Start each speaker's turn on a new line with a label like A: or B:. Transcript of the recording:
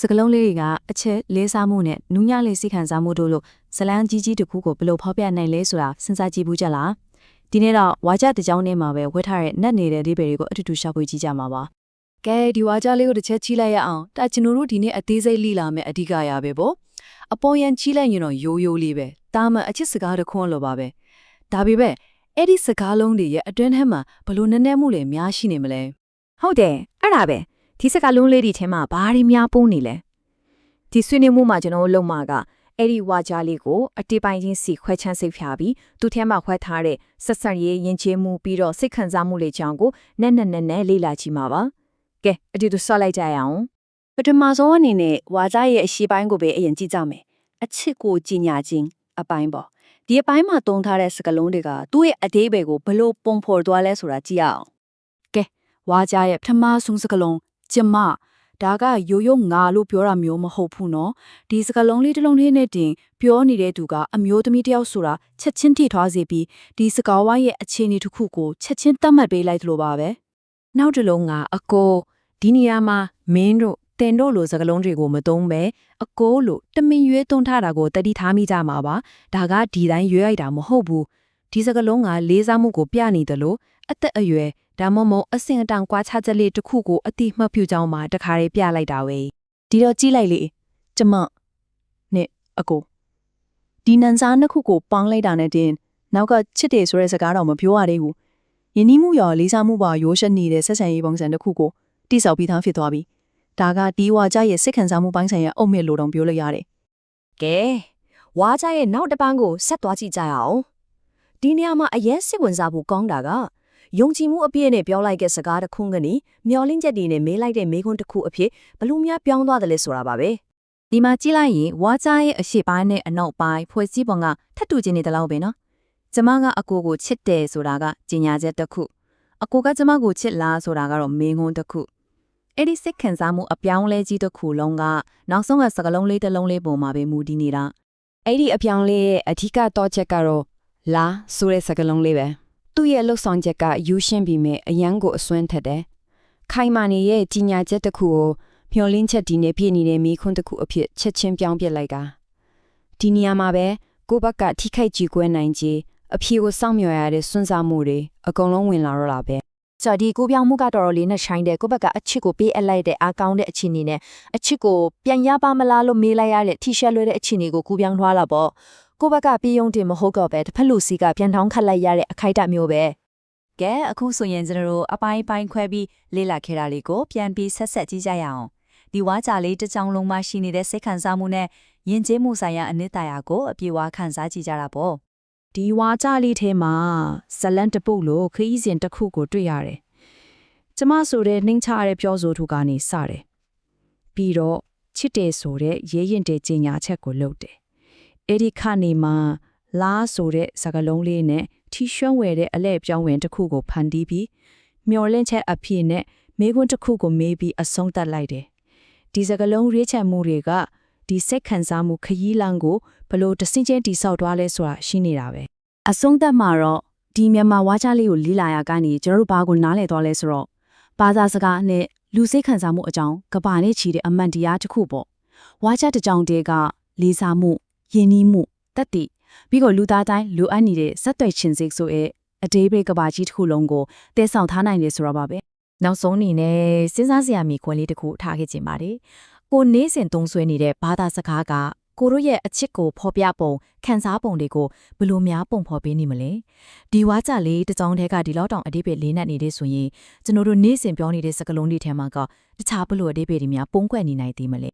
A: စကလုံးလေးတွေကအချက်လေးစားမှုနဲ့နူးညံ့လေးစိတ်ခံစားမှုတို့လို့ဇလန်းကြီးကြီးတစ်ခုကိုဘယ်လိုဖော်ပြနိုင်လဲဆိုတာစဉ်းစားကြည့်ဘူးကြလားဒီနေ့တော့ဝါကြတစ်ကြောင်းနဲ့မှာပဲဝတ်ထားတဲ့နတ်နေတဲ့ဒီပေတွေကိုအတူတူရှာဖွေကြည့်ကြမှာပါကဲဒီဝါကြလေးကိုတစ်ချက်ချီးလိုက်ရအောင်ဒါကျွန်တော်တို့ဒီနေ့အသေးစိတ်လိလာမယ်အဓိကရပဲပေါ့အပေါ်ရန်ချီးလိုက်ရင်တော့ရိုးရိုးလေးပဲတာမန်အချစ်စကားတစ်ခွန်းလိုပါပဲဒါပေမဲ့အဲ့ဒီစကားလုံးတွေရဲ့အတွင်းထဲမှာဘလို့နည်းနည်းမှုတွေများရှိနေမလဲ
B: ဟုတ်တယ်အဲ့ဒါပဲဒီစကားလုံးလေးတွေထဲမှာဘာတွေများပုံနေလဲဒီဆွေးနွေးမှုမှာကျွန်တော်လုံမှာကအဲ့ဒီဝါကြားလေးကိုအတေးပိုင်းချင်းစီခွဲချမ်းစိတ်ဖြာပြီးသူ့ထဲမှာခွဲထားတဲ့ဆက်ဆံရေးယဉ်ကျေးမှုပြီးတော့စိတ်ခံစားမှုလေးချောင်းကိုနက်လေ့လာကြည့်မှာပါကဲအတူတူဆော့လိုက်ကြရအောင်
C: ပထမဆုံးအနေနဲ့ဝါကြားရဲ့အရှိပိုင်းကိုပဲအရင်ကြည့်ကြမယ်အချစ်ကိုကြီးညာခြင်းအပိုင်းပေါ့ဒီအပိုင်းမှာတုံးထားတဲ့စကားလုံးတွေကသူ့ရဲ့အသေးပဲကိုဘလို့ပုံဖော်သွားလဲဆိုတာကြည့်ရအောင်
A: ကဲဝါကြားရဲ့ပထမဆုံးစကားလုံးကျမဒါကရိုးရိုးငါလို့ပြောတာမျိုးမဟုတ်ဘူးနော်ဒီစကားလုံးလေးတစ်လုံးလေးနဲ့တင်ပြောနေတဲ့သူကအမျိုးသမီးတယောက်ဆိုတာချက်ချင်းထိထွားစေပြီးဒီစကားဝိုင်းရဲ့အခြေအနေတစ်ခုကိုချက်ချင်းသတ်မှတ်ပေးလိုက်သလိုပါပဲ
B: နောက်တစ်လုံးကအကိုဒီနေရာမှာမင်းတို့တင်တို့လိုစကားလုံးတွေကိုမသုံးပဲအကိုလို့တမင်ရွေးသွန်းထားတာကိုတတိထားမိကြမှာပါဒါကဒီတိုင်းရွေးလိုက်တာမဟုတ်ဘူးဒီစကားလုံးကလေးစားမှုကိုပြနေတယ်လို့အသက်အရွယ်ဒါမှမဟုတ်အဆင့်အတန်းကွာခြားချက်လေးတစ်ခုကိုအတိမှတ်ပြုကြောင်းမှာတခါလေးပြလိုက်တာပဲ
A: ဒီတော့ကြည့်လိုက်လေကျမနဲ့အကိုဒီနန်စာနှစ်ခုကိုပေါင်းလိုက်တာနဲ့တင်နောက်ကချစ်တယ်ဆိုတဲ့စကားတော့မပြောရသေးဘူးယဉ်နီးမှုရောလေးစားမှုပါရိုးရှက်နေတဲ့ဆက်ဆံရေးပုံစံတစ်ခုကိုတိဆောက်ပြီးသားဖြစ်သွားပြီဒါကဒီဝါကြရဲ့စိတ်ခံစားမှုပိုင်းဆိုင်ရာအုတ်မြစ်လိုတောင်ပြောလို့ရတယ်
C: ကဲဝါကြရဲ့နောက်တစ်ပန်းကိုဆက်သွားကြည့်ကြရအောင်ဒီနေရာမှာအရင်စိတ်ဝင်စားဖို့ကောင်းတာကယုံကြည်မှုအပြည့်နဲ့ပြောလိုက်တဲ့စကားတစ်ခုကနေမျောလင်းချက်တွေနဲ့မေးလိုက်တဲ့မေးခွန်းတစ်ခုအဖြစ်ဘလို့များပြောင်းသွားတယ်လဲဆိုတာပါပဲ
B: ဒီမှာကြည့်လိုက်ရင်ဝါကြရဲ့အရှိပိုင်းနဲ့အနောက်ပိုင်းဖွဲ့စည်းပုံကထပ်တူချင်းနေတယ်လို့ပဲနော်ကျမကအကိုကိုချစ်တယ်ဆိုတာကကြေညာချက်တစ်ခုအကိုကကျမကိုချစ်လားဆိုတာကတော့မေးခွန်းတစ်ခုအဲ့ဒီစိတ်ခံစားမှုအပြောင်းလဲကြီးတစ်ခုလုံးကနောက်ဆုံးကစကားလုံးလေးတစ်လုံးလေးပုံမှာပဲမူတည်နေတာ
C: အဲ့ဒီအပြောင်းလဲရဲ့အဓိကတော့ချက်ကတော့လာဆိုတဲ့စကားလုံးလေးပဲသူ့ရဲ့လှုပ်ဆောင်ချက်ကယူရှင်းပြီးမြဲအရန်ကိုအစွမ်းထက်တယ်ခိုင်မာနေရဲ့ကြီးညာချက်တစ်ခုကိုမျောလင်းချက်ဒီနဲ့ပြည့်နေတဲ့မိခွန်းတစ်ခုအဖြစ်ချက်ချင်းပြောင်းပြလိုက်တာဒီနေရာမှာပဲကိုဘက်ကထိခိုက်ကြည့်ကွဲနိုင်ကြီးအဖြေကိုစောင့်မျှော်ရတဲ့စွန့်စားမှုတွေအကုန်လုံးဝင်လာတော့တာပဲဆိုတော့ဒီကိုပြောင်းမှုကတော်တော်လေးနဲ့ဆိုင်တဲ့ကိုဘက်ကအချစ်ကိုပေးအပ်လိုက်တဲ့အားကောင်းတဲ့အခြေအနေနဲ့အချစ်ကိုပြန်ရပါမလားလို့မေးလိုက်ရတဲ့ထိရှက်လွဲတဲ့အခြေအနေကိုကူပြောင်းသွားလာပေါ့ကိုဘက်ကပြေးယုံတင်မဟုတ်တော့ပဲတစ်ဖက်လူစီကပြန်ထောင်းခတ်လိုက်ရတဲ့အခိုက်အတန့်မျိုးပဲ
B: ကဲအခုဆိုရင်ကျွန်တော်တို့အပိုင်းပိုင်းခွဲပြီးလေ့လာခဲ့တာလေးကိုပြန်ပြီးဆက်ကြည့်ကြရအောင်ဒီဝါကြလေးတစ်ချောင်းလုံးမှာရှိနေတဲ့စိတ်ခံစားမှုနဲ့ယဉ်ကျေးမှုဆိုင်ရာအနှစ်သာရကိုအပြေအဝခံစားကြည့်ကြတာပေါ့
A: ဒီဝါကြလေးထဲမှာဇလန်တပုတ်လို့ခရီးစဉ်တစ်ခုကိုတွေ့ရတယ်ကျမဆိုတဲ့နှင်းချရတဲ့ပြောဆိုသူကနေစတယ်ပြီးတော့ချစ်တယ်ဆိုတဲ့ရဲရင်တဲ့ကြေညာချက်ကိုလုပ်တယ်အဲ့ဒီခါနေမှာလာဆိုတဲ့စကားလုံးလေးနဲ့ထီရွှန်းဝယ်တဲ့အလဲပြောင်းဝင်တစ်ခုကိုဖန်တီးပြီးမျော်လင့်ချက်အဖြစ်နဲ့မေးခွန်းတစ်ခုကိုမေးပြီးအဆုံးသတ်လိုက်တယ်ဒီစကားလုံးရေးချက်မှုတွေကဒီစိတ်ခံစားမှုခရီးလမ်းကိုဘလို့တဆင့်ချင်းတိဆောက်သွားလဲဆိုတာရှင်းနေတာပဲအဆုံးသတ်မှာတော့ဒီမြန်မာဝါချလေးကိုလေးလာရကနေကျွန်တော်တို့ဘာကိုနားလည်သွားလဲဆိုတော့ဘာသာစကားနဲ့လူစိတ်ခံစားမှုအကြောင်းကဘာနဲ့ချီတဲ့အမှန်တရားတစ်ခုပေါ့ဝါချတစ်ကြောင်တည်းကလေးစားမှုယဉ်နီးမှုတတ်သိပြီးတော့လူသားတိုင်းလိုအပ်နေတဲ့စက်သွယ်ခြင်းစိတ်ဆိုတဲ့အဒေးဘေးကဘာကြီးတစ်ခုလုံးကိုတည်ဆောင်ထားနိုင်တယ်ဆိုတော့ပါပဲ
B: နောက်ဆုံးအနေနဲ့စဉ်းစားစရာမိခွန်းလေးတစ်ခုထားခဲ့ခြင်းပါတယ်ကိုနေ့စဉ်သုံးဆွဲနေတဲ့ဘာသာစကားကကိုတို့ရဲ့အချစ်ကိုဖော်ပြပုံခံစားပုံတွေကိုဘယ်လိုများပုံဖော်ပေးနေမလဲဒီဝါကြလေးတစ်ကြောင်းတည်းကဒီလောက်တောင်အဓိပ္ပာယ်လေးနဲ့နေတဲ့ဆိုရင်ကျွန်တော်တို့နေ့စဉ်ပြောနေတဲ့စကားလုံးတွေထဲမှာကတခြားဘလို့အဓိပ္ပာယ်တွေများပုံကွက်နေနိုင်သေးမလဲ